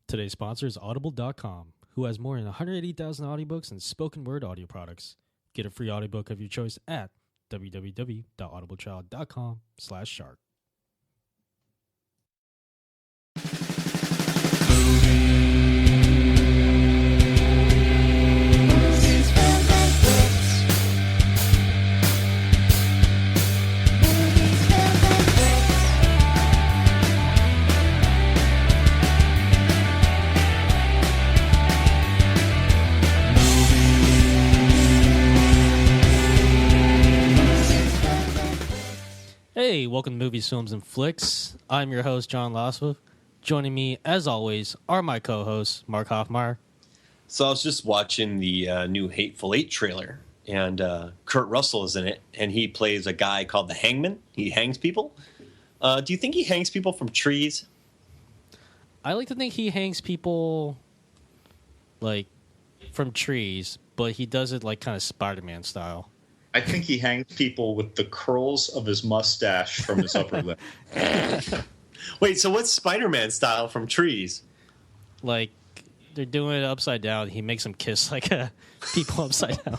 Today's sponsor is Audible.com, who has more than 180,000 audiobooks and spoken word audio products. Get a free audiobook of your choice at www.audibletrial.com/shark. Hey, welcome to Movies, Films, and Flicks. I'm your host, John Loswell. Joining me, as always, are my co-hosts, Mark Hoffmeyer. So I was just watching the new Hateful Eight trailer, and Kurt Russell is in it, and he plays a guy called the Hangman. He hangs people. Do you think he hangs people from trees? I like to think he hangs people, like, from trees, but he does it, like, kind of Spider-Man style. I think he hangs people with the curls of his mustache from his upper lip. Wait, so what's Spider-Man style from trees? Like, they're doing it upside down. He makes them kiss, like, people upside down.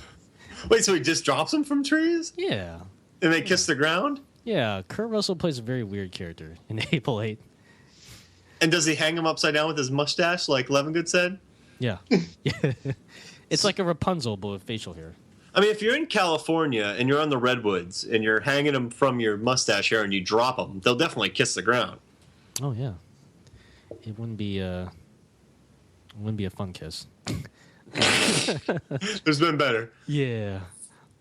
Wait, so he just drops them from trees? Yeah. And they kiss the ground? Yeah, Kurt Russell plays a very weird character in Hateful Eight. And does he hang them upside down with his mustache, like Levengood said? Yeah. It's like a Rapunzel, but with facial hair. I mean, if you're in California and you're on the redwoods and you're hanging them from your mustache hair and you drop them, they'll definitely kiss the ground. Oh yeah, it wouldn't be a fun kiss. There's been better. Yeah,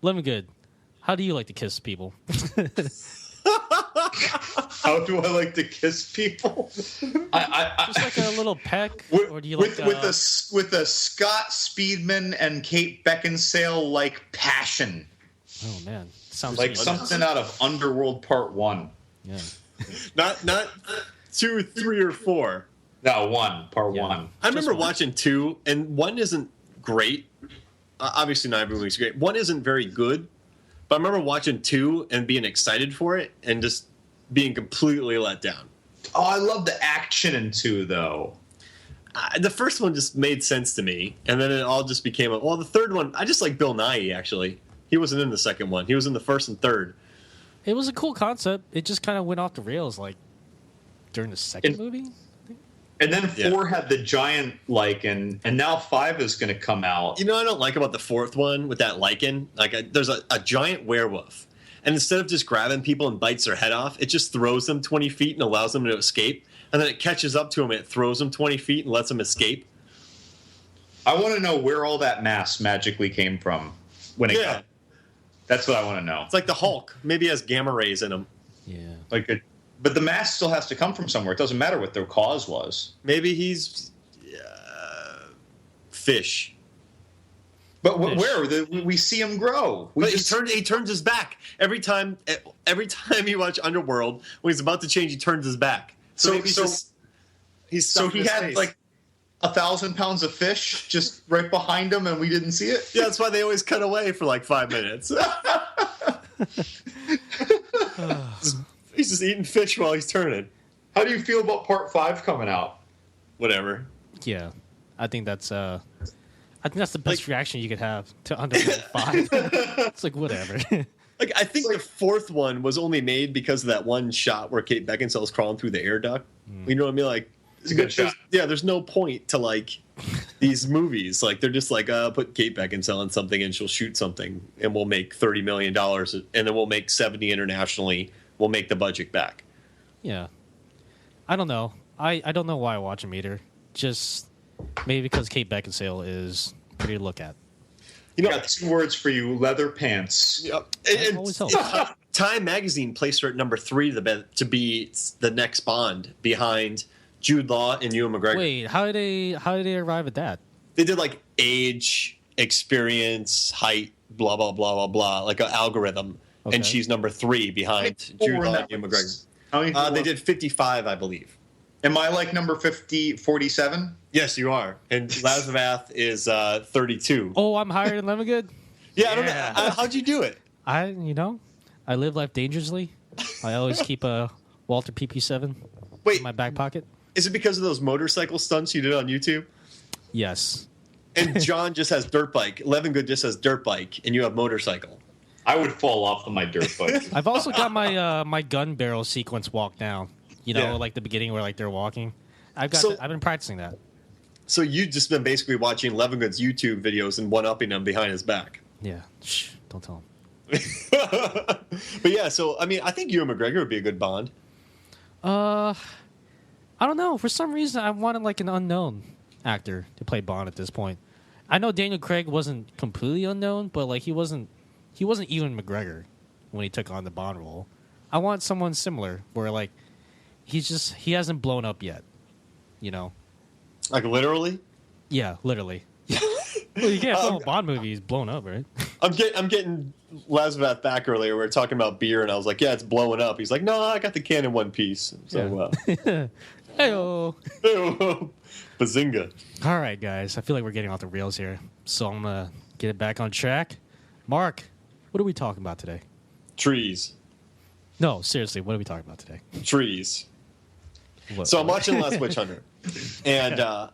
Lemongood, how do you like to kiss people? How do I like to kiss people? Just like a little peck, or do you like with a Scott Speedman and Kate Beckinsale like passion? Oh man, sounds like something out of Underworld Part 1. Yeah, not 2, 3, or 4. No, Part 1. I remember watching 2, and 1 isn't great. Obviously, not every movie's great. 1 isn't very good, but I remember watching 2 and being excited for it, and just being completely let down. Oh, I love the action in 2, though. The first one just made sense to me, and then it all just became the third one, I just like Bill Nighy, actually. He wasn't in the second one. He was in the first and third. It was a cool concept. It just kind of went off the rails, like, during the second movie. And then 4 had the giant lichen, and now 5 is going to come out. You know what I don't like about the fourth one with that lichen? Like, there's a giant werewolf. And instead of just grabbing people and bites their head off, it just throws them 20 feet and allows them to escape. And then it catches up to them and it throws them 20 feet and lets them escape. I want to know where all that mass magically came from when it got. That's what I want to know. It's like the Hulk. Maybe it has gamma rays in him. Yeah. But the mass still has to come from somewhere. It doesn't matter what their cause was. Maybe he's fish. But where? We see him grow. But he turns his back. Every time you watch Underworld, when he's about to change, he turns his back. So he had like 1,000 pounds of fish just right behind him, and we didn't see it. Yeah, that's why they always cut away for like 5 minutes. He's just eating fish while he's turning. How do you feel about Part 5 coming out? Whatever. Yeah, I think that's the best reaction you could have to Underworld 5. It's like, whatever. Like, I think the fourth one was only made because of that one shot where Kate Beckinsale's crawling through the air duct. You know what I mean? Like, it's a good shot. Yeah, there's no point to, like, these movies. Like, they're just like, put Kate Beckinsale in something and she'll shoot something and we'll make $30 million and then we'll make 70 internationally. We'll make the budget back. Yeah. I don't know. I don't know why I watch them either. Just maybe because Kate Beckinsale is pretty to look at. You know, I got 2 words for you: leather pants. Yep. Time Magazine placed her at number 3 to be the next Bond behind Jude Law and Ewan McGregor. Wait, how did they arrive at that? They did like age, experience, height, blah blah blah blah blah, like an algorithm, and she's number 3 behind Jude Law and Ewan McGregor. They did 55, I believe. Am I like number 47? Yes, you are. And Lazavath is 32. Oh, I'm higher than Lemongood? Yeah, I don't know. How'd you do it? I live life dangerously. I always keep a Walter PP7 in my back pocket. Is it because of those motorcycle stunts you did on YouTube? Yes. And John just has dirt bike. Levingood just has dirt bike, and you have motorcycle. I would fall off of my dirt bike. I've also got my my gun barrel sequence walk down. You know, Yeah. like the beginning where like they're walking. I've been practicing that. So you've just been basically watching Levingood's YouTube videos and one-upping him behind his back. Yeah. Shh, don't tell him. But yeah, so I mean, I think you and McGregor would be a good bond. I don't know. For some reason, I wanted like an unknown actor to play Bond at this point. I know Daniel Craig wasn't completely unknown, but like he wasn't Ewan McGregor when he took on the Bond role. I want someone similar where like he hasn't blown up yet. You know? Like literally? Yeah, literally. Well, you can't film a Bond movie he's blown up, right? I'm getting Lazarus back earlier. We were talking about beer, and I was like, "Yeah, it's blowing up." He's like, "No, I got the can in one piece." So, Heyo. Bazinga! All right, guys. I feel like we're getting off the rails here, so I'm gonna get it back on track. Mark, what are we talking about today? Trees, No, seriously, what are we talking about today? trees. What- So I'm watching The Last Witch Hunter, and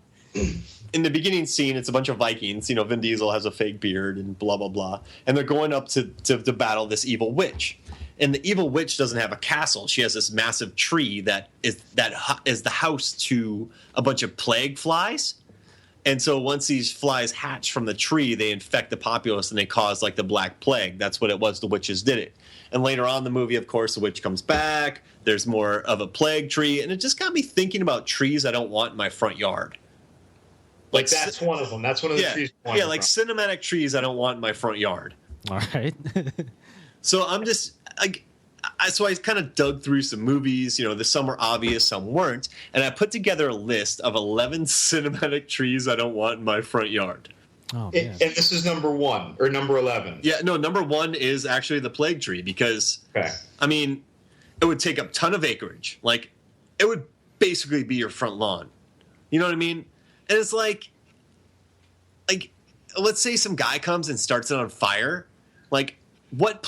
in the beginning scene, it's a bunch of Vikings. You know, Vin Diesel has a fake beard and blah blah blah, and they're going up to battle this evil witch. And the evil witch doesn't have a castle. She has this massive tree that is the house to a bunch of plague flies. And so once these flies hatch from the tree, they infect the populace and they cause like the Black Plague. That's what it was. The witches did it. And later on in the movie, of course, the witch comes back. There's more of a plague tree. And it just got me thinking about trees I don't want in my front yard. Like that's one of them. That's one of the trees. Yeah, like cinematic trees I don't want in my front yard. All right. So I'm just like, so I kind of dug through some movies. You know, some were obvious, some weren't, and I put together a list of 11 cinematic trees I don't want in my front yard. Oh And man. this is number 1 or number 11. Yeah, no, number 1 is actually the plague tree because, Okay. I mean, it would take up a ton of acreage. Like, it would basically be your front lawn. You know what I mean? And it's like, let's say some guy comes and starts it on fire. Like, what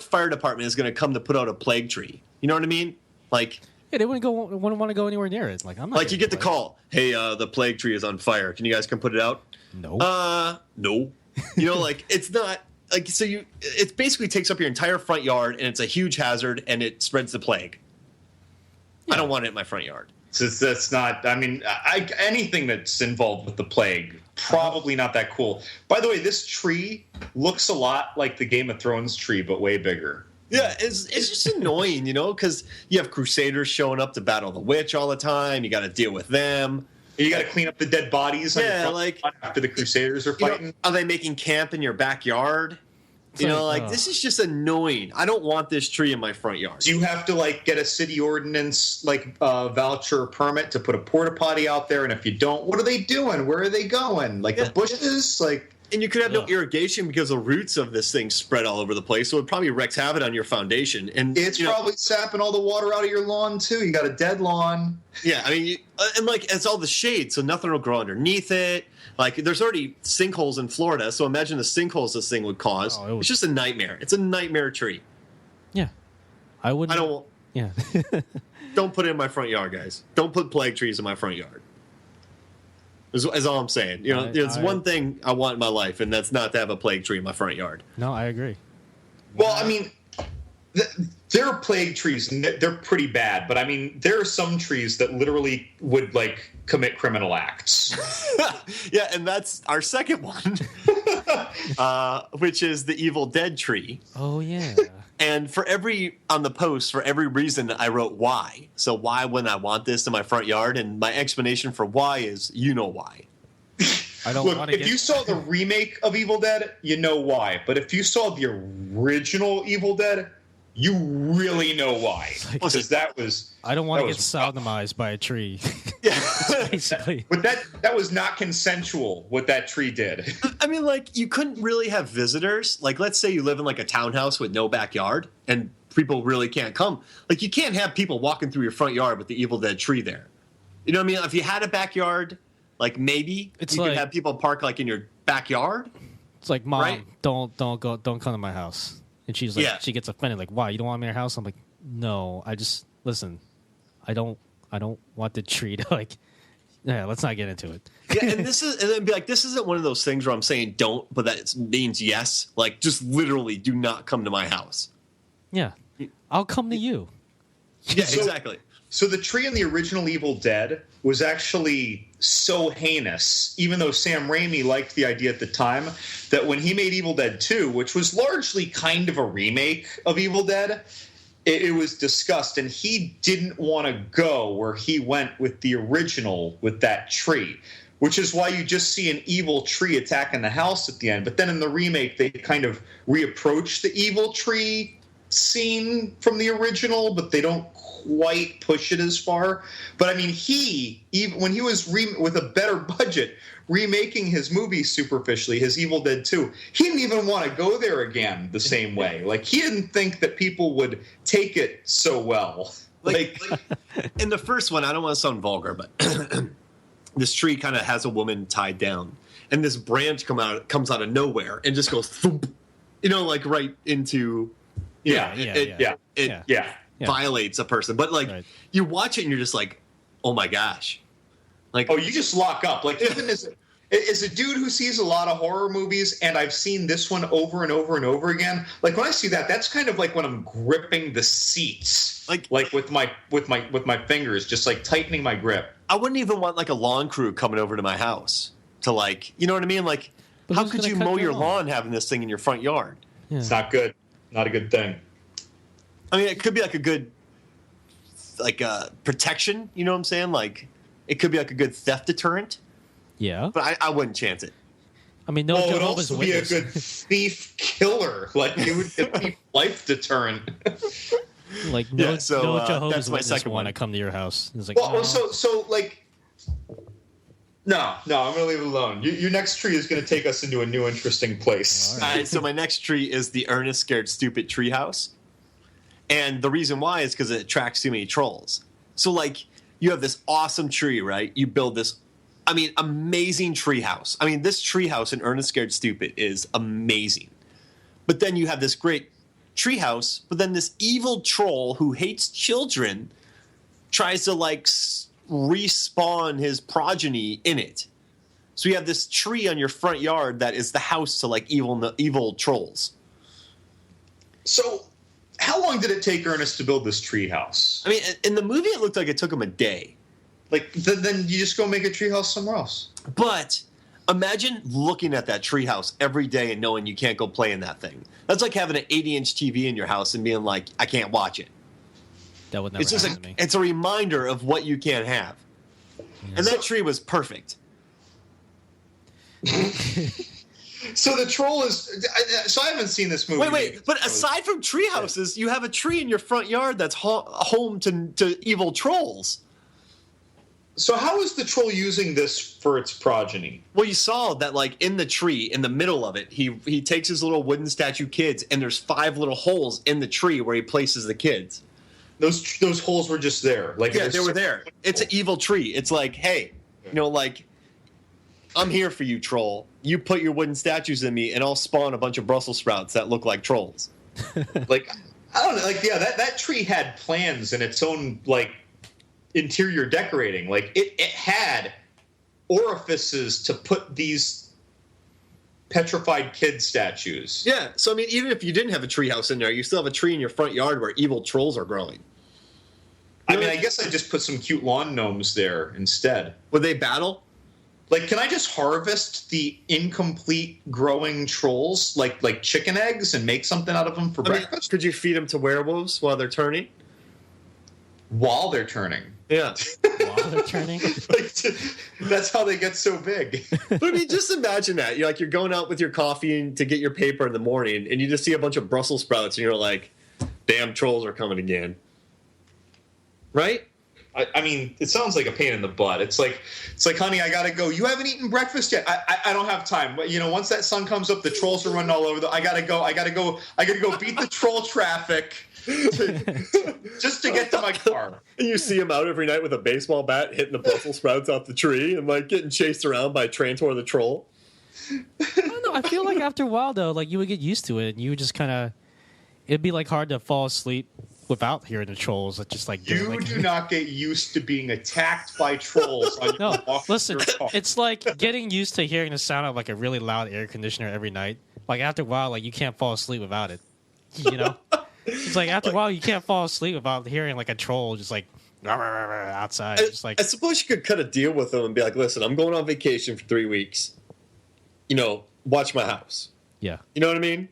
fire department is going to come to put out a plague tree? You know what I mean? Like, Yeah, they wouldn't want to go anywhere near it. Like I'm not. like you get the call, hey, the plague tree is on fire. Can you guys come put it out? No. No. You know, like it's not like so it basically takes up your entire front yard and it's a huge hazard and it spreads the plague. I don't want it in my front yard. So that's not. I mean, anything that's involved with the plague, probably not that cool. By the way, this tree looks a lot like the Game of Thrones tree, but way bigger. Yeah, it's just annoying, you know, because you have Crusaders showing up to battle the witch all the time. You got to deal with them. You got to clean up the dead bodies. On your Yeah, front like lawn after the Crusaders are you know, fighting. are they making camp in your backyard? You know, like this is just annoying. I don't want this tree in my front yard. Do you have to like get a city ordinance like voucher or permit to put a porta potty out there? And if you don't, what are they doing? Where are they going? Like the bushes? Like. And you could have no irrigation because the roots of this thing spread all over the place, so it probably wreaks havoc on your foundation. And It's probably sapping all the water out of your lawn too. You got a dead lawn. Yeah, I mean, and like it's all the shade, so nothing will grow underneath it. Like there's already sinkholes in Florida, so imagine the sinkholes this thing would cause. It's just a nightmare. It's a nightmare tree. Yeah. I wouldn't. I don't. Yeah. Don't put it in my front yard, guys. Don't put plague trees in my front yard. Is all I'm saying. You know, there's one thing I want in my life, and that's not to have a plague tree in my front yard. No, I agree. Well, I mean, there are plague trees, and they're pretty bad. But I mean, there are some trees that literally would like commit criminal acts. Yeah, and that's our second one, which is the Evil Dead tree. Oh yeah. And for every reason, I wrote why. So why wouldn't I want this in my front yard? And my explanation for why is, you know why. I don't Look, want to if you saw the remake of Evil Dead, you know why. But if you saw the original Evil Dead, you really know why. Because that was. I don't want to get sodomized by a tree. Yeah. Basically. But that was not consensual, what that tree did. I mean, like, you couldn't really have visitors. Like, let's say you live in, like, a townhouse with no backyard, and people really can't come. Like, you can't have people walking through your front yard with the Evil Dead tree there. You know what I mean? If you had a backyard, like, maybe you could have people park, like, in your backyard. It's like, Mom, right? don't come to my house. And she's like, she gets offended, like, why, you don't want me in your house? I'm like, no, listen, I don't I don't want the tree to like. Yeah, let's not get into it. Yeah, and then be like, this isn't one of those things where I'm saying don't, but that means yes. Like, just literally, do not come to my house. Yeah, I'll come to you. Yeah, exactly. So the tree in the original Evil Dead was actually so heinous, even though Sam Raimi liked the idea at the time, that when he made Evil Dead 2, which was largely kind of a remake of Evil Dead, it was discussed, and he didn't want to go where he went with the original with that tree, which is why you just see an evil tree attacking the house at the end. But then in the remake, they kind of reapproach the evil tree scene from the original, but they don't quite push it as far. But I mean, even when he was with a better budget remaking his movie superficially, his Evil Dead 2, he didn't even want to go there again the same way. Like, he didn't think that people would take it so well. Like in the first one, I don't want to sound vulgar, but this tree kind of has a woman tied down, and this branch comes out of nowhere and just goes thump, like right into it violates a person. But like you watch it and you're just like, oh my gosh. Like, you just lock up. Like, even as a dude who sees a lot of horror movies, and I've seen this one over and over and over again. Like, when I see that, that's kind of like when I'm gripping the seats, like with my fingers, just like tightening my grip. I wouldn't even want like a lawn crew coming over to my house to like, you know what I mean? Like, but how could you mow your lawn having this thing in your front yard? Yeah. It's not good. Not a good thing. I mean, it could be like a good, like protection. You know what I'm saying? Like, it could be like a good theft deterrent. Yeah, but I wouldn't chance it. I mean, no. It would also be a good thief killer. Like, it would be life deterrent. Like, no Jehovah's that's my Witness second want one. to come to your house. It's like, so like, no, I'm going to leave it alone. Your next tree is going to take us into a new, interesting place. All right, so my next tree is the Ernest Scared Stupid treehouse. And the reason why is because it attracts too many trolls. So, like, you have this awesome tree, right? You build this, amazing treehouse. I mean, this treehouse in Ernest Scared Stupid is amazing. But then you have this great treehouse, but then this evil troll who hates children tries to, like, respawn his progeny in it. So you have this tree on your front yard that is the house to, like, evil trolls. So, how long did it take Ernest to build this treehouse? I mean, in the movie, it looked like it took him a day. Like, then you just go make a treehouse somewhere else. But imagine looking at that treehouse every day and knowing you can't go play in that thing. That's like having an 80-inch TV in your house and being like, I can't watch it. That would never happen to me. It's a reminder of what you can't have. Yeah. And that tree was perfect. So the troll is... So I haven't seen this movie. Wait. But aside from tree houses, you have a tree in your front yard that's home to evil trolls. So how is the troll using this for its progeny? Well, you saw that, like, in the tree, in the middle of it, he takes his little wooden statue kids, and there's 5 little holes in the tree where he places the kids. Those holes were just there. Like, yeah, they were there. It's an evil tree. It's like, hey, like, I'm here for you, troll. You put your wooden statues in me, and I'll spawn a bunch of Brussels sprouts that look like trolls. Like, I don't know. Like, yeah, that tree had plans and its own, like, interior decorating. Like, it had orifices to put these petrified kid statues. Yeah, so I mean, even if you didn't have a treehouse in there, you still have a tree in your front yard where evil trolls are growing. I mean, I guess I just put some cute lawn gnomes there instead. Would they battle? Like, can I just harvest the incomplete growing trolls, like chicken eggs, and make something out of them for breakfast? Could you feed them to werewolves while they're turning? While they're turning. Yeah. While they're turning? That's how they get so big. But I mean, just imagine that. You're going out with your coffee to get your paper in the morning, and you just see a bunch of Brussels sprouts, and you're like, damn, trolls are coming again. Right? I mean, it sounds like a pain in the butt. It's like, honey, I gotta go. You haven't eaten breakfast yet. I don't have time. But once that sun comes up, the trolls are running all over. I gotta go beat the troll traffic just to get to my car. And you see him out every night with a baseball bat hitting the Brussels sprouts off the tree and like getting chased around by Trantor the troll. I don't know. I feel like after a while though, like you would get used to it, and you would just kind of, it'd be like hard to fall asleep without hearing the trolls. It's just like You do not get used to being attacked by trolls on No, your walk listen, to your car. it's like getting used to hearing the sound of like a really loud air conditioner every night. Like after a while, like you can't fall asleep without it. You know, it's like after a while you can't fall asleep without hearing like a troll just like outside. Just like I suppose you could cut a deal with them and be like, listen, I'm going on vacation for 3 weeks. You know, watch my house. yeah, You know what I mean?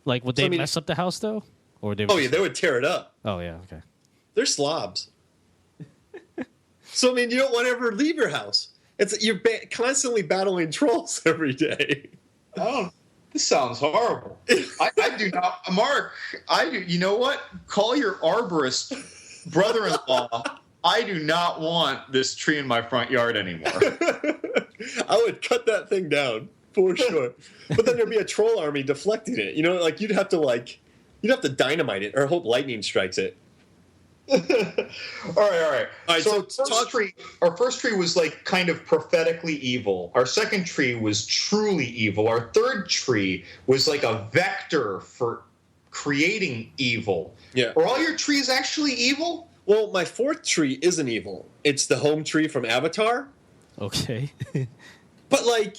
like would So, they I mean- mess up the house though, or they? Oh, yeah, they would tear it up. Oh yeah, okay. They're slobs. So, I mean, you don't want to ever leave your house. You're constantly battling trolls every day. Oh, this sounds horrible. I do not, Mark. I do. You know what? Call your arborist brother-in-law. I do not want this tree in my front yard anymore. I would cut that thing down for sure. But then there'd be a troll army deflecting it. You know, like you'd have to dynamite it or hope lightning strikes it. All right. All right, So, so our first tree was like kind of prophetically evil. Our second tree was truly evil. Our third tree was like a vector for creating evil. Yeah. Are all your trees actually evil? Well, my fourth tree isn't evil. It's the home tree from Avatar. Okay. But like,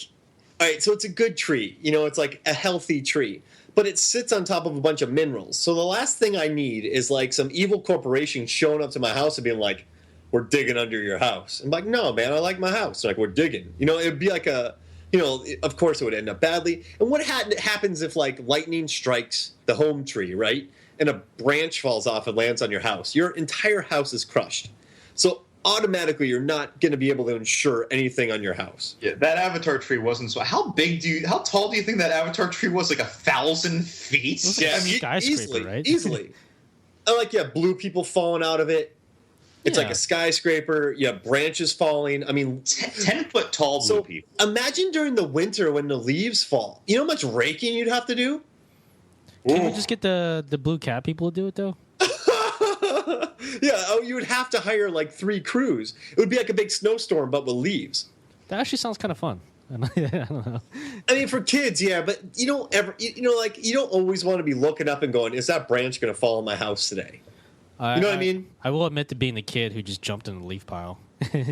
all right, so it's a good tree. You know, it's like a healthy tree. But it sits on top of a bunch of minerals. So the last thing I need is like some evil corporation showing up to my house and being like, we're digging under your house. I'm like, no, man, I like my house. They're like, we're digging. You know, it'd be like of course it would end up badly. And what happens if like lightning strikes the home tree, right? And a branch falls off and lands on your house? Your entire house is crushed. So automatically you're not going to be able to insure anything on your house. Yeah, that Avatar tree wasn't so. How tall do you think that Avatar tree was? Like 1,000 feet? Looks like a skyscraper, right? Easily. Like, yeah, blue people falling out of it. It's Yeah. like a skyscraper. You have branches falling. I mean, 10-foot tall blue so people. imagine during the winter when the leaves fall. You know how much raking you'd have to do? Can we just get the blue cat people to do it though? Yeah, you would have to hire like 3 crews. It would be like a big snowstorm, but with leaves. That actually sounds kind of fun. I don't know. I mean, for kids, yeah, but you don't ever, like you don't always want to be looking up and going, "Is that branch going to fall on my house today?" You know what I mean? I will admit to being the kid who just jumped in the leaf pile,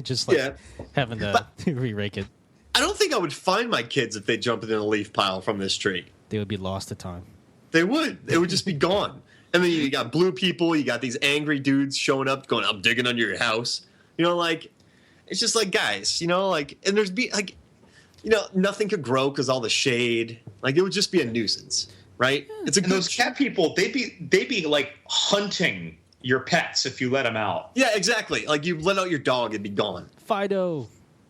just like Yeah. having to re-rake it. I don't think I would find my kids if they jumped in a leaf pile from this tree. They would be lost to time. They would. It would just be gone. And then you got blue people. You got these angry dudes showing up, going, "I'm digging under your house." You know, like it's just like guys. You know, like and nothing could grow because all the shade. Like it would just be a nuisance, right? It's a And good those cat people, they'd be like hunting your pets if you let them out. Yeah, exactly. Like you let out your dog, it'd be gone. Fido.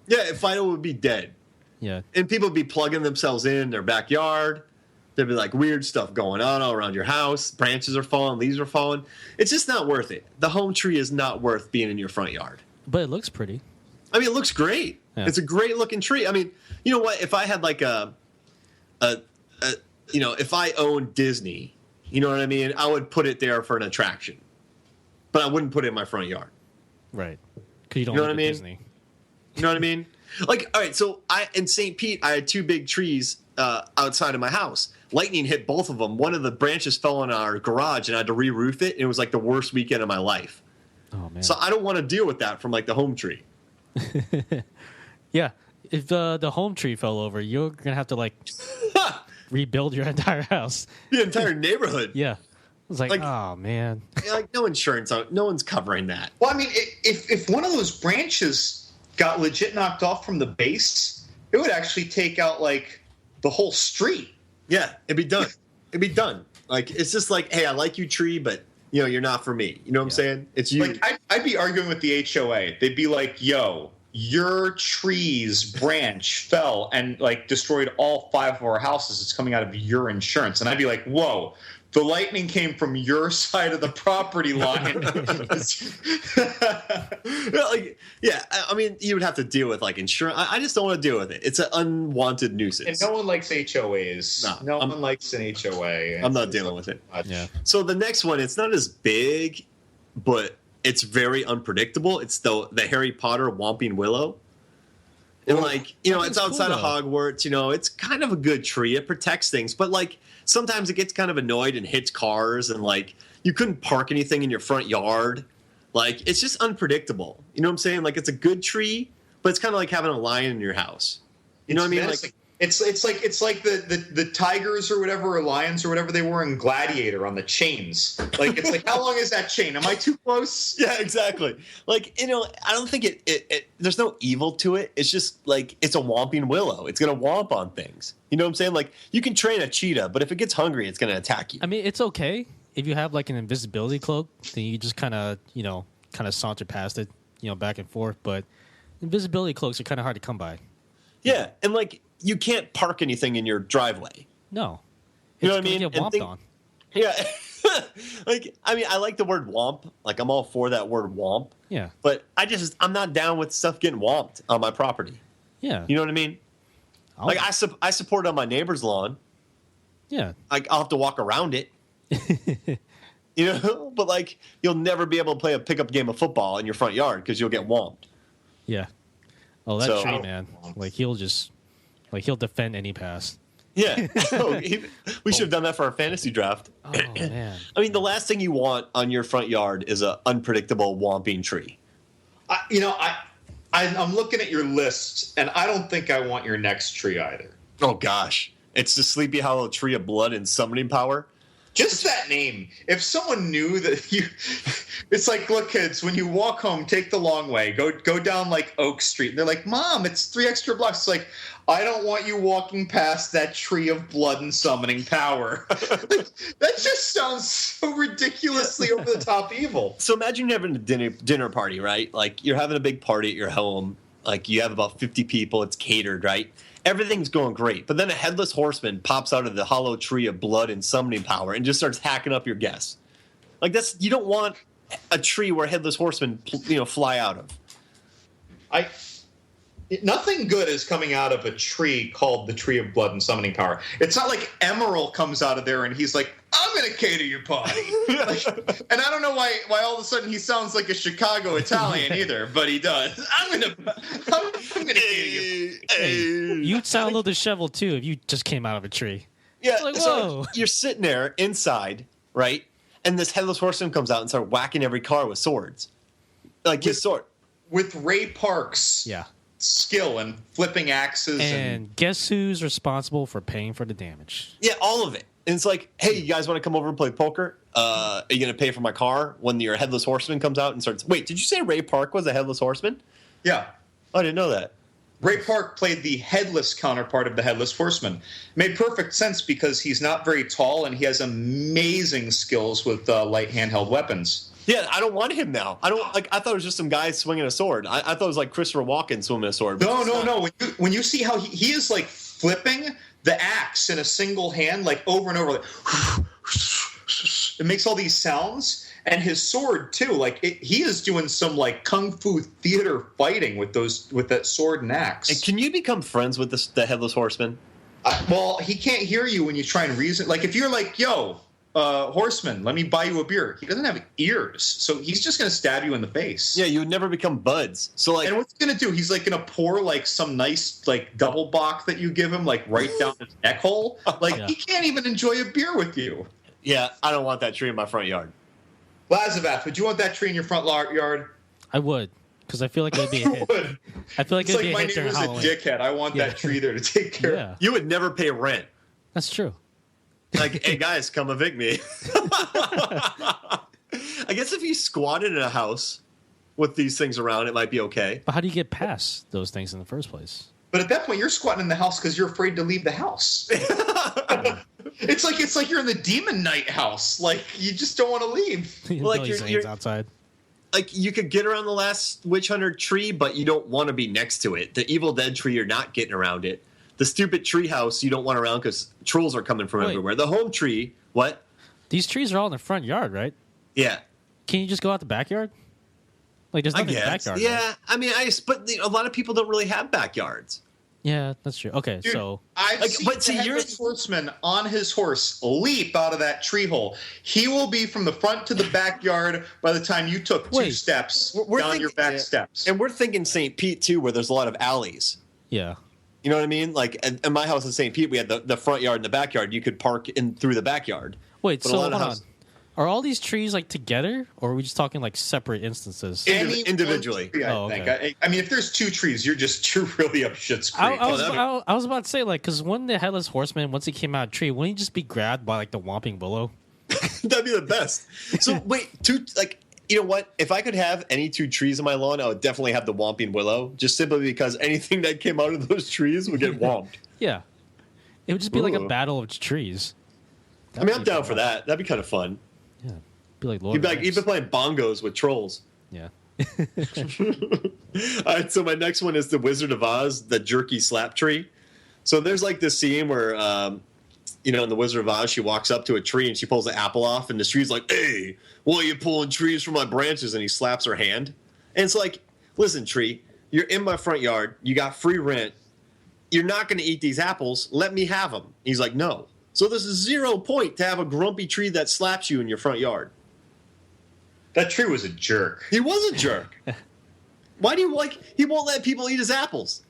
Yeah, Fido would be dead. Yeah. And people would be plugging themselves in their backyard. There'd be like weird stuff going on all around your house. Branches are falling, leaves are falling. It's just not worth it. The home tree is not worth being in your front yard. But it looks pretty. I mean, it looks great. Yeah. It's a great looking tree. I mean, you know what? If I had like if I owned Disney, you know what I mean? I would put it there for an attraction. But I wouldn't put it in my front yard. Right. Because you don't You know live what I at mean? Disney. You know what I mean? Like, all right, so in St. Pete, I had 2 big trees outside of my house. Lightning hit both of them. One of the branches fell on our garage, and I had to re-roof it. And it was like the worst weekend of my life. Oh, man. So I don't want to deal with that from like the home tree. Yeah. If the home tree fell over, you're going to have to like rebuild your entire house. The entire neighborhood. Yeah. It's like, Like- oh, man. Yeah, like no insurance, no one's covering that. Well, I mean, if one of those branches got legit knocked off from the base, it would actually take out like the whole street. Yeah, it'd be done. It'd be done. Like it's just like, hey, I like you, tree, but you know, you're not for me. You know what I'm saying? It's you. Like I'd be arguing with the HOA. They'd be like, "Yo, your tree's branch fell and like destroyed all 5 of our houses. It's coming out of your insurance." And I'd be like, "Whoa, the lightning came from your side of the property line." Like, yeah, I mean, you would have to deal with like insurance. I just don't want to deal with it. It's an unwanted And nuisance. no one likes HOAs. No, one likes an HOA. I'm not dealing with it. Yeah. So the next one, it's not as big, but it's very unpredictable. It's the Harry Potter Whomping Willow. And like, you know, That it's thing's outside cool, of Hogwarts, you know, it's kind of a good tree. It protects things, but like sometimes it gets kind of annoyed and hits cars and like You couldn't park anything in your front yard. Like, it's just unpredictable. You know what I'm saying? Like, it's a good tree, but it's kind of like having a lion in your house. You know what I mean? Like, it's like the tigers or whatever, or lions or whatever they were in Gladiator on the chains. Like, it's like, how long is that chain? Am I too close? yeah, exactly. Like, I don't think it there's no evil to it. It's just like, it's a whomping willow. It's going to whomp on things. You know what I'm saying? Like, you can train a cheetah, but if it gets hungry, it's going to attack you. I mean, it's okay if you have like an invisibility cloak, then you just kind of saunter past it, back and forth. But invisibility cloaks are kind of hard to come by. Yeah, and like, you can't park anything in your driveway. No. You know what I mean? Get whomped on. Yeah. Like, I mean, I like the word whomp. Like, I'm all for that word whomp. Yeah. But I'm not down with stuff getting whomped on my property. Yeah. You know what I mean? Like, I support it on my neighbor's lawn. Yeah. Like, I'll have to walk around it. But like, you'll never be able to play a pickup game of football in your front yard because you'll get whomped. Yeah. Oh, that tree, man. Like, he'll defend any pass. Yeah. We should have done that for our fantasy draft. Oh, man. I mean, the last thing you want on your front yard is an unpredictable whomping tree. I'm looking at your list, and I don't think I want your next tree either. Oh, gosh. It's the Sleepy Hollow Tree of Blood and Summoning Power. Just that name. If someone knew that it's like, look, kids, when you walk home, take the long way. Go down like Oak Street. And they're like, Mom, it's 3 extra blocks. It's like, I don't want you walking past that tree of blood and summoning power. That just sounds so ridiculously over the top evil. So imagine having a dinner party, right? Like, you're having a big party at your home. Like, you have about 50 people. It's catered, right? Everything's going great. But then a headless horseman pops out of the hollow tree of blood and summoning power and just starts hacking up your guests. Like, you don't want a tree where headless horsemen, fly out of. Nothing good is coming out of a tree called the Tree of Blood and Summoning Power. It's not like Emerald comes out of there and he's like, I'm going to cater your party. And I don't know why all of a sudden he sounds like a Chicago Italian either, but he does. I'm going to cater your party. Hey, you'd sound a little disheveled, too, if you just came out of a tree. Yeah, like, so whoa. You're sitting there inside, right? And this headless horseman comes out and starts whacking every car with swords. Like, his sword. With Ray Park's skill and flipping axes. And guess who's responsible for paying for the damage? Yeah, all of it. And it's like, hey, you guys want to come over and play poker? Are you going to pay for my car? When your headless horseman comes out and starts... Wait, did you say Ray Park was a headless horseman? Yeah. Oh, I didn't know that. Ray Park played the headless counterpart of the Headless Horseman. Made perfect sense because he's not very tall and he has amazing skills with light handheld weapons. Yeah, I don't want him now. I thought it was just some guy swinging a sword. I thought it was like Christopher Walken swinging a sword. No. When you see how he is like flipping the axe in a single hand, like over and over, like it makes all these sounds. And his sword too, he is doing some like kung fu theater fighting with that sword and axe. And can you become friends with the headless horseman? Well, he can't hear you when you try and reason. Like if you're like, "Yo, horseman, let me buy you a beer," he doesn't have ears, so he's just gonna stab you in the face. Yeah, you would never become buds. So like, and what's he gonna do? He's like gonna pour like some nice like double bock that you give him like right down his neck hole. Like he can't even enjoy a beer with you. Yeah, I don't want that tree in my front yard. Lazabath, would you want that tree in your front yard? I would, because I feel like it'd be a hit. I feel like it'd be a hit during Halloween. My neighbor's a dickhead. I want that tree there to take care of. You would never pay rent. That's true. Like, hey guys, come evict me. I guess if you squatted in a house with these things around, it might be okay. But how do you get past those things in the first place? But at that point, you're squatting in the house because you're afraid to leave the house. It's like you're in the Demon Knight house. Like you just don't want to leave. Like you're outside. Like you could get around the last witch hunter tree, but you don't want to be next to it. The Evil Dead tree, you're not getting around it. The stupid tree house, you don't want around because trolls are coming from everywhere. The home tree, what? These trees are all in the front yard, right? Yeah. Can you just go out the backyard? Like there's nothing in the backyard. Yeah, right? I mean, but a lot of people don't really have backyards. Yeah, that's true. Okay, Dude, so I've seen the headless horseman on his horse leap out of that tree hole. He will be from the front to the backyard by the time you took 2 steps down your back steps. And we're thinking St. Pete too, where there's a lot of alleys. Yeah. You know what I mean? Like in my house in St. Pete, we had the front yard and the backyard. You could park in through the backyard. Wait, so hold on. Are all these trees like together, or are we just talking like separate instances? Individually. Tree, I think. I mean, if there's two trees, you're really up shit's creek. I was about to say, like, because when the Headless Horseman, once he came out of the tree, wouldn't he just be grabbed by like the Whomping Willow? That'd be the best. So wait, you know what? If I could have any two trees in my lawn, I would definitely have the Whomping Willow, just simply because anything that came out of those trees would get whomped. Yeah. It would just be like a battle of trees. I'm down for that. That'd be kind of fun. Yeah. Be like Lord you've been playing bongos with trolls. Yeah. All right, so my next one is the Wizard of Oz, the jerky slap tree. So there's like this scene where, in the Wizard of Oz, she walks up to a tree and she pulls the apple off, and the tree's like, "Hey, why are you pulling trees from my branches?" And he slaps her hand. And it's like, listen, tree, you're in my front yard. You got free rent. You're not going to eat these apples. Let me have them. He's like, no. So this is 0 point to have a grumpy tree that slaps you in your front yard. That tree was a jerk. He was a jerk. Why do you he won't let people eat his apples?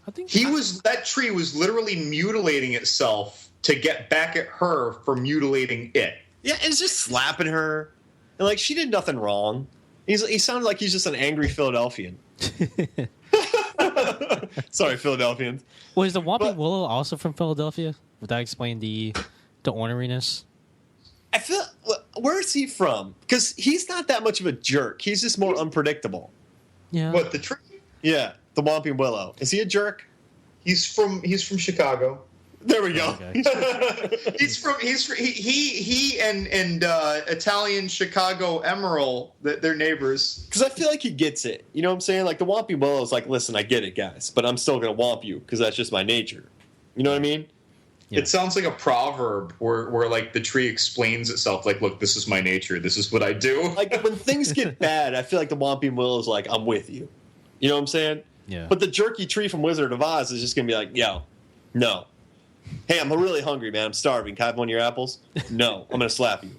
I think that tree was literally mutilating itself to get back at her for mutilating it. Yeah, and it's just slapping her. And like, she did nothing wrong. He sounded like he's just an angry Philadelphian. Sorry, Philadelphians. Well, is the Whomping Willow also from Philadelphia? Would that explain the orneriness? I feel. Where is he from? Because he's not that much of a jerk. He's just more unpredictable. Yeah. What, the tree? Yeah, the Whomping Willow. Is he a jerk? He's from Chicago. There we go. Okay. He and Italian Chicago Emerald, they're neighbors. Because I feel like he gets it. You know what I'm saying? Like, the Whomping Willow's like, listen, I get it, guys, but I'm still going to whomp you because that's just my nature. You know what I mean? Yeah. It sounds like a proverb where like the tree explains itself. Like, look, this is my nature. This is what I do. Like, when things get bad, I feel like the Whomping Willow's like, I'm with you. You know what I'm saying? Yeah. But the jerky tree from Wizard of Oz is just going to be like, yo, no. Hey, I'm really hungry, man. I'm starving. Can I have one of your apples? No, I'm going to slap you.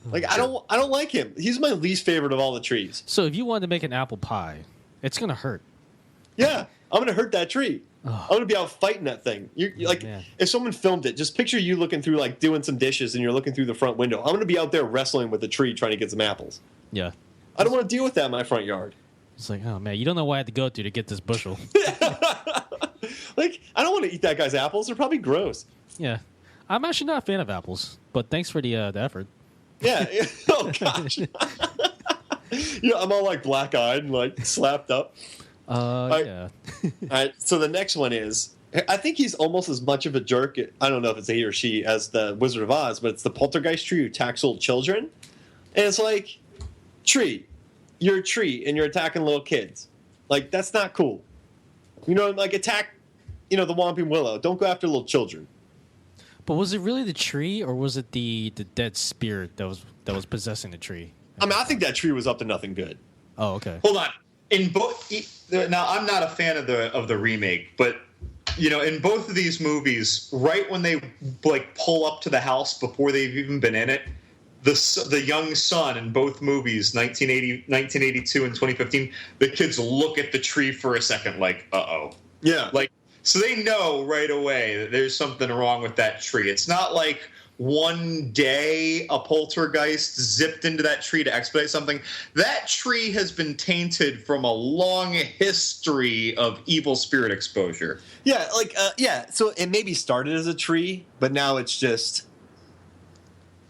Like, I don't like him. He's my least favorite of all the trees. So if you wanted to make an apple pie, it's gonna hurt. Yeah, I'm going to hurt that tree. Oh. I'm going to be out fighting that thing. You're like, man. if someone filmed it, just picture you looking through, like, doing some dishes and you're looking through the front window. I'm going to be out there wrestling with the tree trying to get some apples. Yeah. I don't want to deal with that in my front yard. It's like, oh man, you don't know what I had to go through to get this bushel. Like, I don't want to eat that guy's apples. They're probably gross. Yeah. I'm actually not a fan of apples, but thanks for the effort. Yeah. Oh, gosh. I'm all, like, black-eyed and, like, slapped up. Yeah. All right, so the next one is, I think he's almost as much of a jerk, I don't know if it's a he or she, as the Wizard of Oz, but it's the poltergeist tree who attacks little children. And it's like, tree, you're a tree and you're attacking little kids. Like, that's not cool. You know, like, attack, the Whomping Willow. Don't go after little children. But was it really the tree, or was it the dead spirit that was possessing the tree? I mean, I think that tree was up to nothing good. Oh, okay. Hold on. Now, I'm not a fan of the remake, but in both of these movies, right when they like pull up to the house before they've even been in it, the young son in both movies, 1982 and 2015, the kids look at the tree for a second, like, uh-oh. Yeah. Like, so they know right away that there's something wrong with that tree. It's not like one day a poltergeist zipped into that tree to expedite something. That tree has been tainted from a long history of evil spirit exposure. Yeah, so it maybe started as a tree, but now it's just,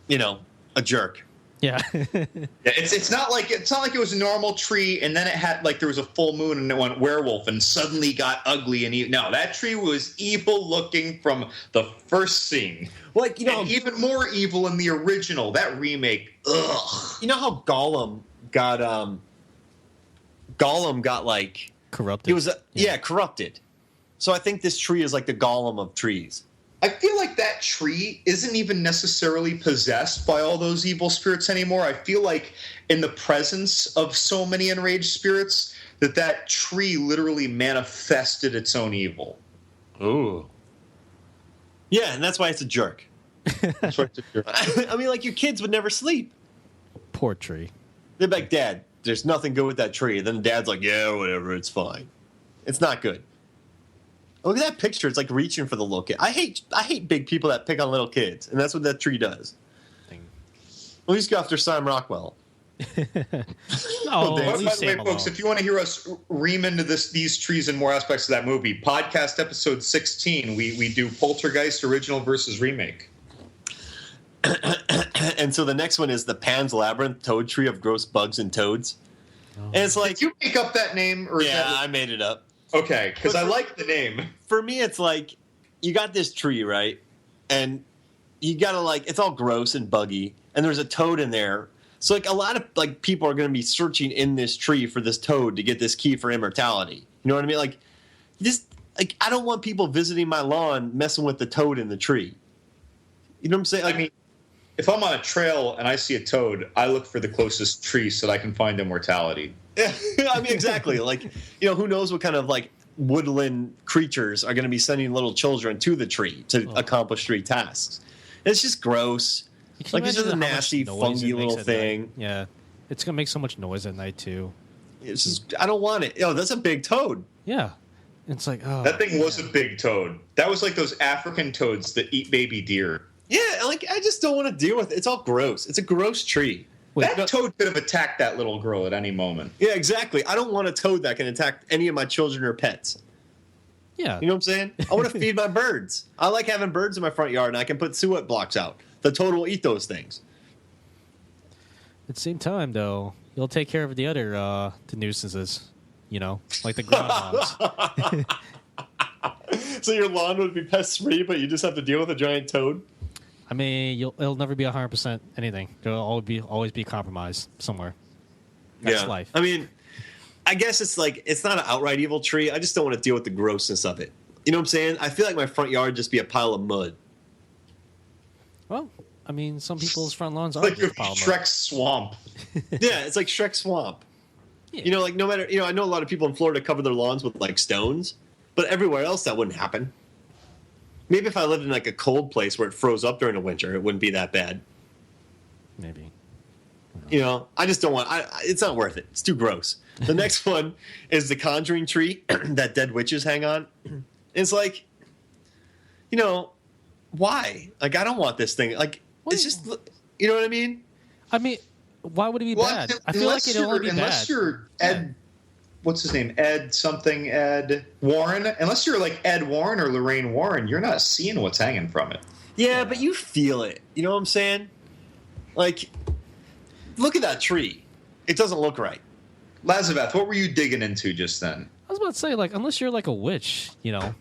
a jerk. Yeah. Yeah, it's not like it was a normal tree and then it had like there was a full moon and it went werewolf and suddenly got ugly and no, that tree was evil looking from the first scene. Like, and even more evil in the original. That remake, ugh. You know how Gollum got like corrupted. He was corrupted. So I think this tree is like the Gollum of trees. I feel like that tree isn't even necessarily possessed by all those evil spirits anymore. I feel like in the presence of so many enraged spirits that tree literally manifested its own evil. Ooh. Yeah, and that's why it's a jerk. That's why it's a jerk. I mean, like, your kids would never sleep. Poor tree. They're like, Dad, there's nothing good with that tree. And then Dad's like, yeah, whatever, it's fine. It's not good. Look at that picture. It's like reaching for the little kid. I hate big people that pick on little kids, and that's what that tree does. At least go after Sam Rockwell. No, By the way, folks, if you want to hear us ream into these trees and more aspects of that movie, podcast episode 16, we do Poltergeist original versus remake. And so the next one is the Pan's Labyrinth Toad Tree of Gross Bugs and Toads. Oh. And it's like, did you make up that name? Or I made it up. Okay, because I like the name. For me, it's like, you got this tree, right? And you got to, like, it's all gross and buggy, and there's a toad in there. So, like, a lot of, like, people are going to be searching in this tree for this toad to get this key for immortality. You know what I mean? Like, like, I don't want people visiting my lawn messing with the toad in the tree. You know what I'm saying? Like, I mean, if I'm on a trail and I see a toad, I look for the closest tree so that I can find immortality. Yeah, I mean, exactly. Like, you know, who knows what kind of, like, woodland creatures are going to be sending little children to the tree to accomplish tree tasks. And it's just gross. Like, it's just a nasty, fungy little thing. Yeah. It's going to make so much noise at night, too. It's just, I don't want it. That's a big toad. Yeah. It's like, oh. That thing was a big toad. That was like those African toads that eat baby deer. Yeah, like, I just don't want to deal with it. It's all gross. It's a gross tree. That toad could have attacked that little girl at any moment. Yeah, exactly. I don't want a toad that can attack any of my children or pets. Yeah. You know what I'm saying? I want to feed my birds. I like having birds in my front yard, and I can put suet blocks out. The toad will eat those things. At the same time, though, you'll take care of the other the nuisances, you know, like the groundhogs. So your lawn would be pest-free, but you just have to deal with a giant toad? I mean, it'll never be 100% anything. There'll always be compromise somewhere. That's life. I mean, I guess it's like, it's not an outright evil tree. I just don't want to deal with the grossness of it. You know what I'm saying? I feel like my front yard would just be a pile of mud. Well, I mean, some people's front lawns are like just a pile of mud. Shrek's swamp. Yeah, it's like Shrek's swamp. Yeah. You know, like, no matter, you know, I know a lot of people in Florida cover their lawns with, like, stones, but everywhere else that wouldn't happen. Maybe if I lived in, like, a cold place where it froze up during the winter, it wouldn't be that bad. Maybe. You know, I just don't want, it's not worth it. It's too gross. The next one is the conjuring tree that dead witches hang on. It's like, you know, why? Like, I don't want this thing. Like, it's just, you know what I mean? I mean, why would it be bad? I feel like it'd only be bad. Unless you're Ed, what's his name? Ed Warren. Unless you're like Ed Warren or Lorraine Warren, you're not seeing what's hanging from it. Yeah, but you feel it. You know what I'm saying? Like, look at that tree. It doesn't look right. Lazabeth, what were you digging into just then? I was about to say, like, unless you're like a witch, you know,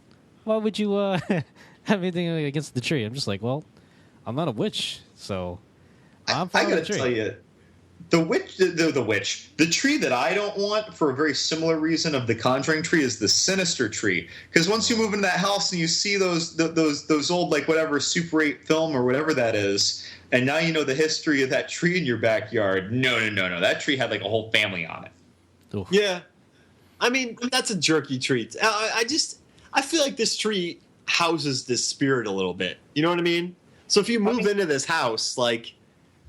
why would you have anything against the tree? I'm just like, well, I'm not a witch, so I'm fine with the tree. I gotta tell you, the tree that I don't want for a very similar reason of the Conjuring tree is the Sinister tree. Because once you move into that house and you see those old, like, whatever Super 8 film or whatever that is, and now you know the history of that tree in your backyard. No. That tree had like a whole family on it. Oof. Yeah. I mean, that's a jerky treat. I feel like this tree houses this spirit a little bit. You know what I mean? So if you move into this house, like,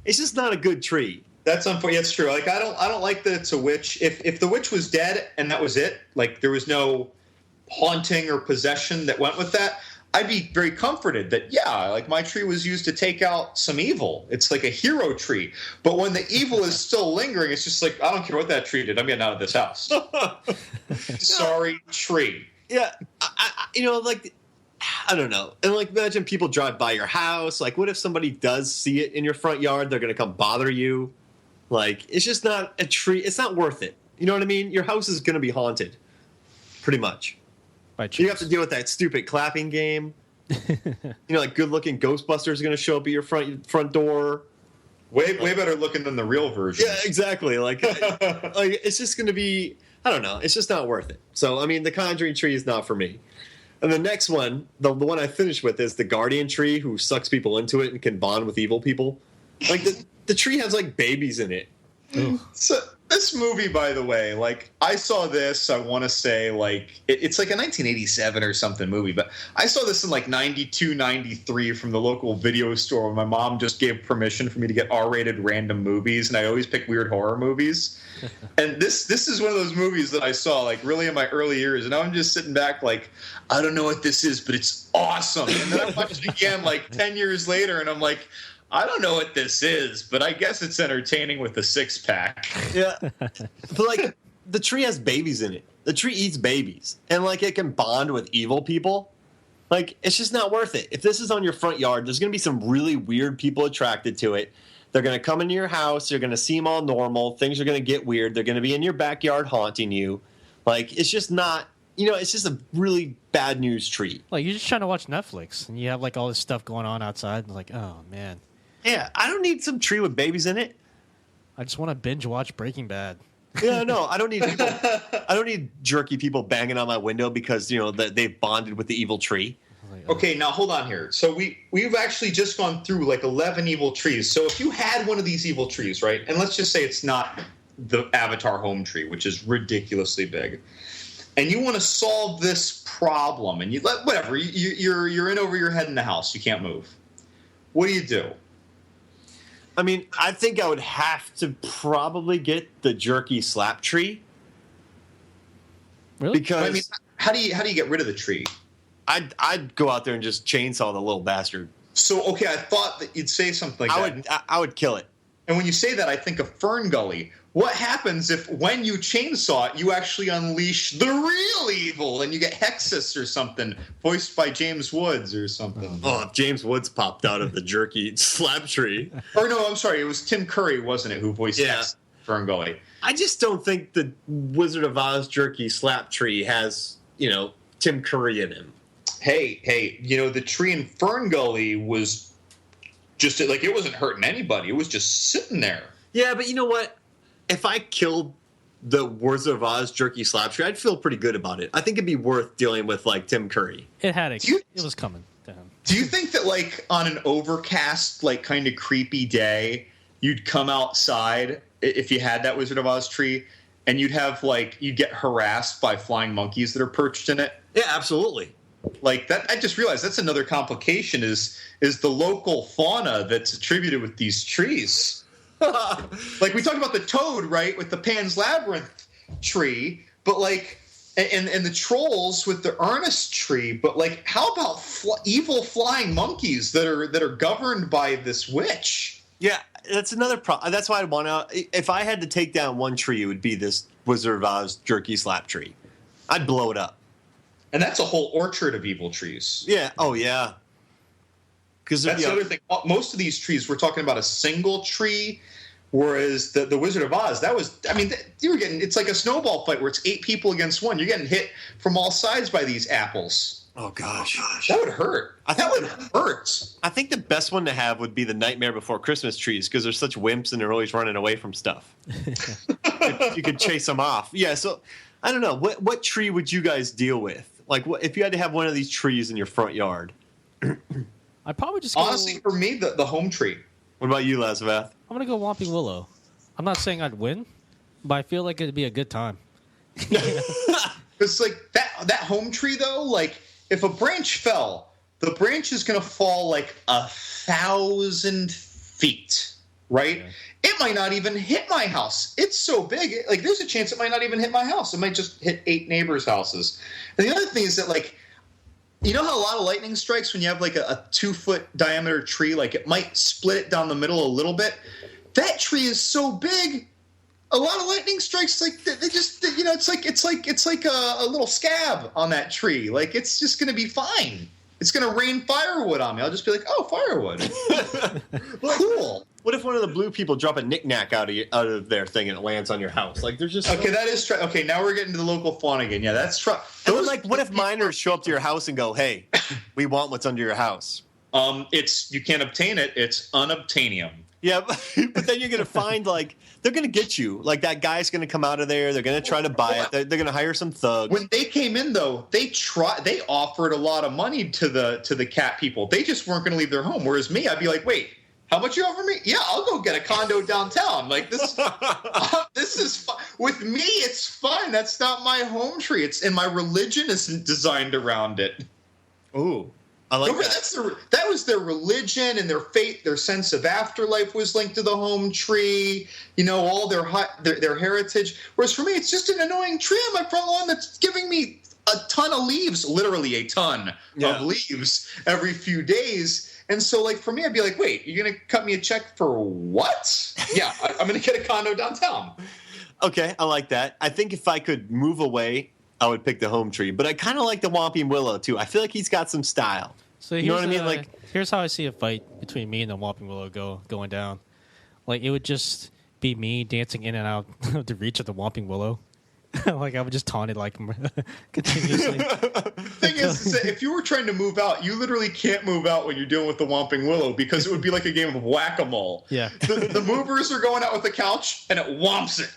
it's just not a good tree. That's unfortunate. It's true. Like, I don't like that it's a witch. If the witch was dead and that was it, like there was no haunting or possession that went with that, I'd be very comforted that, yeah, like my tree was used to take out some evil. It's like a hero tree. But when the evil is still lingering, it's just like, I don't care what that tree did. I'm getting out of this house. Sorry, tree. Yeah. You know, like, I don't know. And, like, imagine people drive by your house. Like, what if somebody does see it in your front yard? They're going to come bother you. Like, it's just not a tree. It's not worth it. You know what I mean? Your house is going to be haunted. Pretty much. You have to deal with that stupid clapping game. You know, like, good-looking Ghostbusters are going to show up at your front door. Way better looking than the real version. Yeah, exactly. Like, it's just going to be, I don't know. It's just not worth it. So, I mean, the Conjuring tree is not for me. And the next one, the one I finished with, is the Guardian tree, who sucks people into it and can bond with evil people. Like, the tree has, like, babies in it. So This movie, by the way, like I saw this, I want to say like it's like a 1987 or something movie, but I saw this in like 92, 93 from the local video store when my mom just gave permission for me to get R-rated random movies, and I always pick weird horror movies. And this is one of those movies that I saw like really in my early years, and now I'm just sitting back like, I don't know what this is, but it's awesome. And then I watched it again like 10 years later, and I'm like, I don't know what this is, but I guess it's entertaining with a six-pack. Yeah. But, like, the tree has babies in it. The tree eats babies. And, like, it can bond with evil people. Like, it's just not worth it. If this is on your front yard, there's going to be some really weird people attracted to it. They're going to come into your house. They're going to seem all normal. Things are going to get weird. They're going to be in your backyard haunting you. Like, it's just not... it's just a really bad news tree. Like, you're just trying to watch Netflix, and you have, like, all this stuff going on outside. And like, oh, man. Yeah, I don't need some tree with babies in it. I just want to binge watch Breaking Bad. Yeah, no, I don't need people. I don't need jerky people banging on my window because they've bonded with the evil tree. Okay, now hold on here. So we've actually just gone through like 11 evil trees. So if you had one of these evil trees, right, and let's just say it's not the Avatar home tree, which is ridiculously big, and you want to solve this problem, and you're in over your head in the house, you can't move. What do? I mean, I think I would have to probably get the jerky slap tree. Really? Because I mean, how do you get rid of the tree? I'd go out there and just chainsaw the little bastard. So okay, I thought that you'd say something like that. I would kill it. And when you say that, I think of Fern Gully. What happens if when you chainsaw it, you actually unleash the real evil and you get Hexus or something, voiced by James Woods or something? Oh, James Woods popped out of the jerky slap tree. Or no, I'm sorry, it was Tim Curry, wasn't it, who voiced Fern Gully? I just don't think the Wizard of Oz jerky slap tree has, Tim Curry in him. Hey, the tree in Fern Gully was just like, it wasn't hurting anybody. It was just sitting there. Yeah, but you know what? If I killed the Wizard of Oz jerky slap tree, I'd feel pretty good about it. I think it'd be worth dealing with, like, Tim Curry. It was coming to him. Do you think that, like, on an overcast, like, kind of creepy day, you'd come outside if you had that Wizard of Oz tree, and you'd get harassed by flying monkeys that are perched in it? Yeah, absolutely. Like that, I just realized that's another complication is the local fauna that's attributed with these trees. Like we talked about the toad, right, with the Pan's Labyrinth tree, but like, and the trolls with the Ernest tree, but like, how about evil flying monkeys that are governed by this witch? Yeah, that's another problem. That's why I want to. If I had to take down one tree, it would be this Wizard of Oz jerky slap tree. I'd blow it up. And that's a whole orchard of evil trees. Yeah. Oh, yeah. Because that's the other thing. Most of these trees, we're talking about a single tree, whereas the Wizard of Oz, you were getting, it's like a snowball fight where it's 8 people against 1. You're getting hit from all sides by these apples. Oh, gosh. That would hurt. That would hurt. I think the best one to have would be the Nightmare Before Christmas trees because they're such wimps and they're always running away from stuff. You could chase them off. Yeah, so I don't know. What tree would you guys deal with? Like, if you had to have one of these trees in your front yard? I'd probably just honestly, for me, the home tree. What about you, Lazareth? I'm going to go Whomping Willow. I'm not saying I'd win, but I feel like it'd be a good time. It's like that home tree, though, like, if a branch fell, the branch is going to fall like 1,000 feet, right? Okay. It might not even hit my house. It's so big. Like, there's a chance it might not even hit my house. It might just hit 8 neighbors' houses. And the other thing is that, like, you know how a lot of lightning strikes when you have, like, a 2-foot diameter tree? Like, it might split it down the middle a little bit. That tree is so big, a lot of lightning strikes, like, they just, it's like a little scab on that tree. Like, it's just going to be fine. It's going to rain firewood on me. I'll just be like, oh, firewood. Cool. What if one of the blue people drop a knick-knack out of their thing and it lands on your house? Like, there's just... Okay, that is... Okay, now we're getting to the local fauna again. Yeah, that's... What if miners show up to your house and go, hey, we want what's under your house? You can't obtain it. It's unobtainium. Yeah, but then you're going to find, like... They're going to get you. Like, that guy's going to come out of there. They're going to try to buy it. They're going to hire some thugs. When they came in, though, they offered a lot of money to the cat people. They just weren't going to leave their home. Whereas me, I'd be like, wait... How much you offer me? Yeah, I'll go get a condo downtown. Like this, this is fun. With me. It's fun. That's not my home tree. And my religion isn't designed around it. Ooh, I like that. That was their religion and their faith. Their sense of afterlife was linked to the home tree. You know, all their heritage. Whereas for me, it's just an annoying tree on my front lawn that's giving me a ton of leaves, literally a ton of leaves every few days. And so, like, for me, I'd be like, wait, you're going to cut me a check for what? Yeah, I'm going to get a condo downtown. Okay, I like that. I think if I could move away, I would pick the home tree. But I kind of like the Whomping Willow, too. I feel like he's got some style. So you know what I mean? Like, here's how I see a fight between me and the Whomping Willow going down. Like, it would just be me dancing in and out of the reach of the Whomping Willow. Like, I would just taunt it like continuously. Thing is that if you were trying to move out, you literally can't move out when you're dealing with the Whomping Willow because it would be like a game of whack-a-mole. Yeah. The movers are going out with the couch and it whomps it.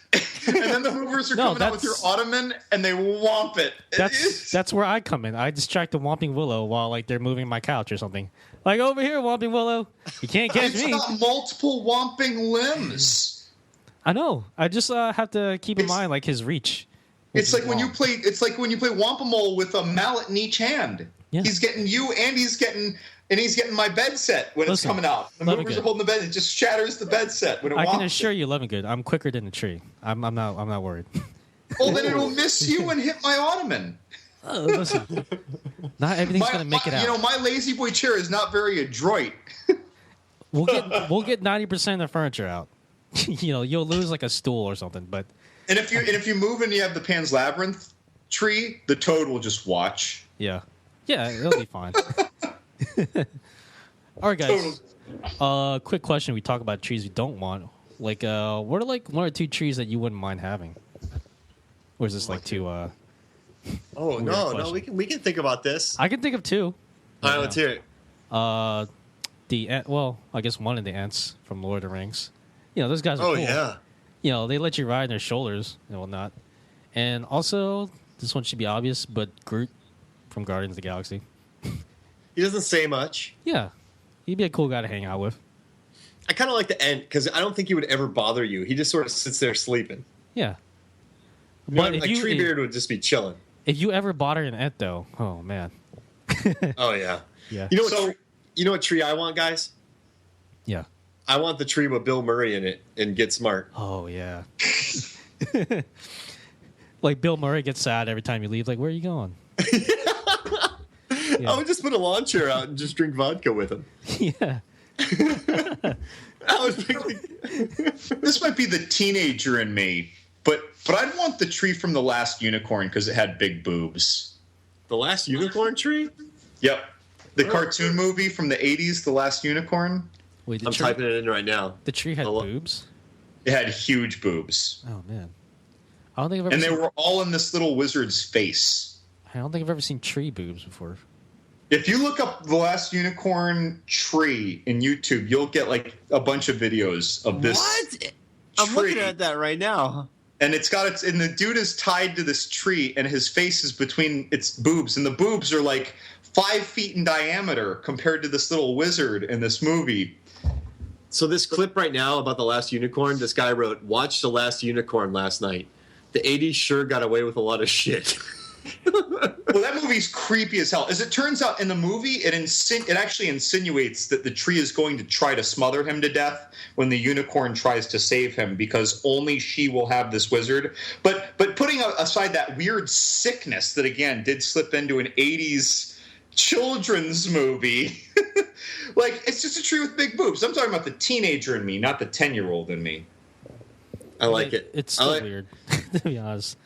And then the movers are coming out with your ottoman and they whomp it. That's where I come in. I distract the Whomping Willow while like they're moving my couch or something. Like, over here, Whomping Willow. You can't catch me. It's got multiple whomping limbs. I know. I just have to keep in mind like his reach. It's like when you play. It's like when you play Whack-A-Mole with a mallet in each hand. Yeah. He's getting you, and he's getting my bed set when it's coming out. The movers are holding the bed. It just shatters the bed set when it. I can assure you, Levingood, I'm quicker than the tree. I'm not worried. Well, then it'll miss you and hit my ottoman. Listen, not everything's gonna make it out. You know, my lazy boy chair is not very adroit. We'll get 90% of the furniture out. You know, you'll lose like a stool or something, but. And if you move and you have the Pan's Labyrinth tree, the toad will just watch. Yeah, it'll be fine. All right, guys. Quick question: we talk about trees we don't want. Like, what are like one or two trees that you wouldn't mind having? Or is this like too? Oh no, we can think about this. I can think of two. All right, let's hear it. I guess one of the ants from Lord of the Rings. You know, those guys are cool. Yeah. You know, they let you ride on their shoulders and whatnot. And also, this one should be obvious, but Groot from Guardians of the Galaxy. He doesn't say much. Yeah. He'd be a cool guy to hang out with. I kind of like the Ent because I don't think he would ever bother you. He just sort of sits there sleeping. Yeah. But like Treebeard would just be chilling. If you ever bother an Ent, though, oh, man. Oh, yeah. Yeah. You know what tree I want, guys? Yeah. I want the tree with Bill Murray in it and Get Smart. Oh, yeah. Like Bill Murray gets sad every time you leave. Like, where are you going? Yeah. I would just put a lawn chair out and just drink vodka with him. Yeah. This might be the teenager in me, but I'd want the tree from The Last Unicorn because it had big boobs. The Last Unicorn tree? Yep. The cartoon movie from the 80s, The Last Unicorn. Wait, I'm typing it in right now. The tree had boobs? It had huge boobs. Oh, man. I don't think I've ever And they were all in this little wizard's face. I don't think I've ever seen tree boobs before. If you look up The Last Unicorn tree in YouTube, you'll get like a bunch of videos of this. What? I'm looking at that right now. And and the dude is tied to this tree, and his face is between its boobs, and the boobs are like 5 feet in diameter compared to this little wizard in this movie. So this clip right now about The Last Unicorn, this guy wrote, "Watched The Last Unicorn last night. The 80s sure got away with a lot of shit." Well, that movie's creepy as hell. As it turns out, in the movie, it actually insinuates that the tree is going to try to smother him to death when the unicorn tries to save him, because only she will have this wizard. But putting aside that weird sickness that, again, did slip into an 80s children's movie, like, it's just a tree with big boobs. I'm talking about the teenager in me, not the 10-year-old in me. I like it. It's still weird, to be honest.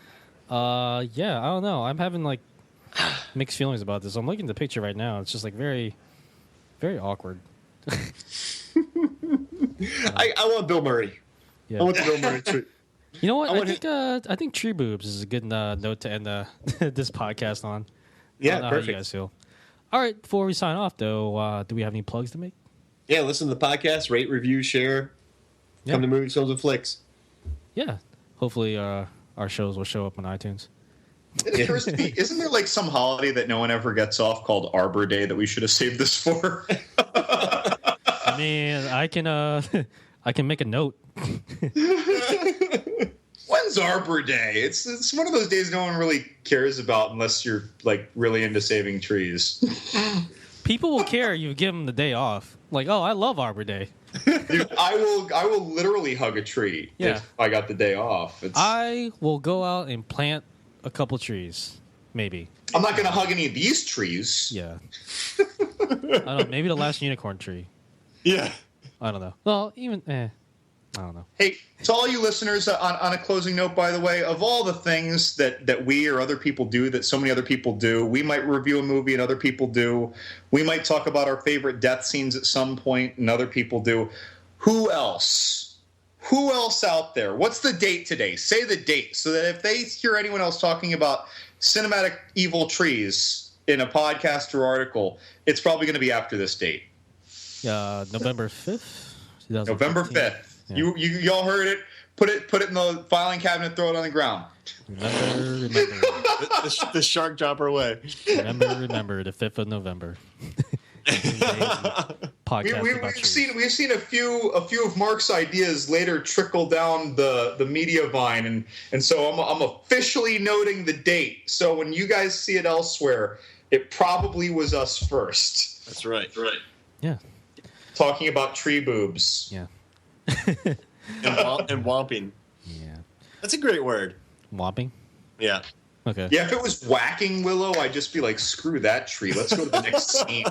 Yeah, I don't know. I'm having like mixed feelings about this. I'm looking at the picture right now. It's just like very, very awkward. I want Bill Murray. Yeah. I want the Bill Murray tree. You know what? I think tree boobs is a good note to end this podcast on. Yeah, I don't know perfect. how you guys feel. All right, before we sign off, though, do we have any plugs to make? Yeah, listen to the podcast, rate, review, share. Yeah. Come to Movies, Films, and Flicks. Yeah, hopefully our shows will show up on iTunes. It occurs to me, isn't there like some holiday that no one ever gets off called Arbor Day that we should have saved this for? mean, I can I can make a note. When's Arbor Day? It's one of those days no one really cares about unless you're like really into saving trees. People will care. You give them the day off. Like, oh, I love Arbor Day. Dude, I will literally hug a tree if I got the day off. I will go out and plant a couple trees, maybe. I'm not going to hug any of these trees. Yeah. I don't know. Maybe the last unicorn tree. Yeah. I don't know. Well, I don't know. Hey, to all you listeners, on a closing note, by the way, of all the things that we or other people do, that so many other people do, we might review a movie and other people do. We might talk about our favorite death scenes at some point and other people do. Who else? Who else out there? What's the date today? Say the date so that if they hear anyone else talking about cinematic evil trees in a podcast or article, it's probably going to be after this date. November 5th? November 5th. Yeah. Y'all heard it. Put it in the filing cabinet. Throw it on the ground. Remember. The shark dropper way. Remember the 5th of November. We've seen a few of Mark's ideas later trickle down the media vine, and so I'm officially noting the date. So when you guys see it elsewhere, it probably was us first. That's right. Yeah. Talking about tree boobs. Yeah. and womping. Yeah. That's a great word. Womping? Yeah. Okay. Yeah, if it was whacking willow, I'd just be like, screw that tree. Let's go to the next scene.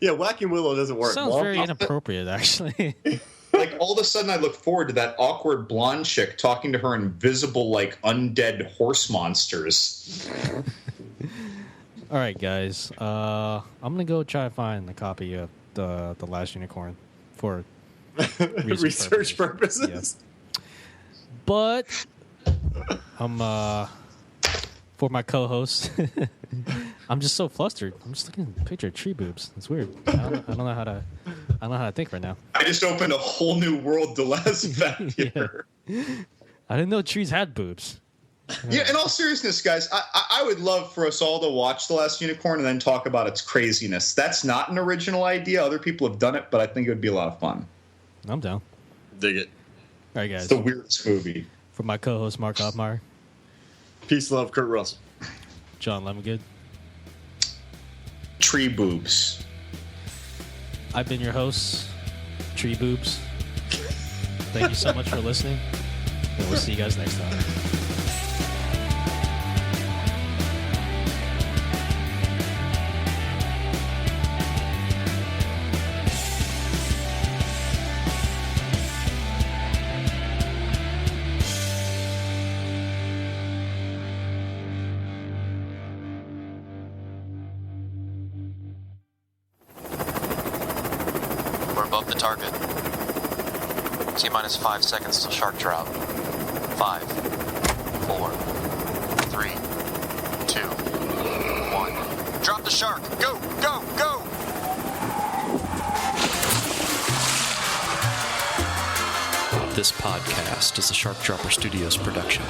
Yeah, whacking willow doesn't work. Sounds very inappropriate, actually. Like, all of a sudden, I look forward to that awkward blonde chick talking to her invisible, like, undead horse monsters. All right, guys. I'm going to go try to find a copy of the Last Unicorn for research purposes. Yes. But for my co-host, I'm just so flustered. I'm just looking at a picture of tree boobs. It's weird. I don't know how to think right now. I just opened a whole new world to Les here. I didn't know trees had boobs. Yeah, in all seriousness, guys, I would love for us all to watch The Last Unicorn and then talk about its craziness. That's not an original idea. Other people have done it, but I think it would be a lot of fun. I'm down. Dig it. All right, guys. It's the weirdest movie. For my co-host, Mark Hoffmeyer. Peace, love, Kurt Russell. John Lemongood. Tree boobs. I've been your host, Tree Boobs. Thank you so much for listening, and we'll see you guys next time. Above the target. T-minus 5 seconds till shark drop. 5, 4, 3, 2, 1. Drop the shark! Go! Go! Go! This podcast is a Shark Dropper Studios production.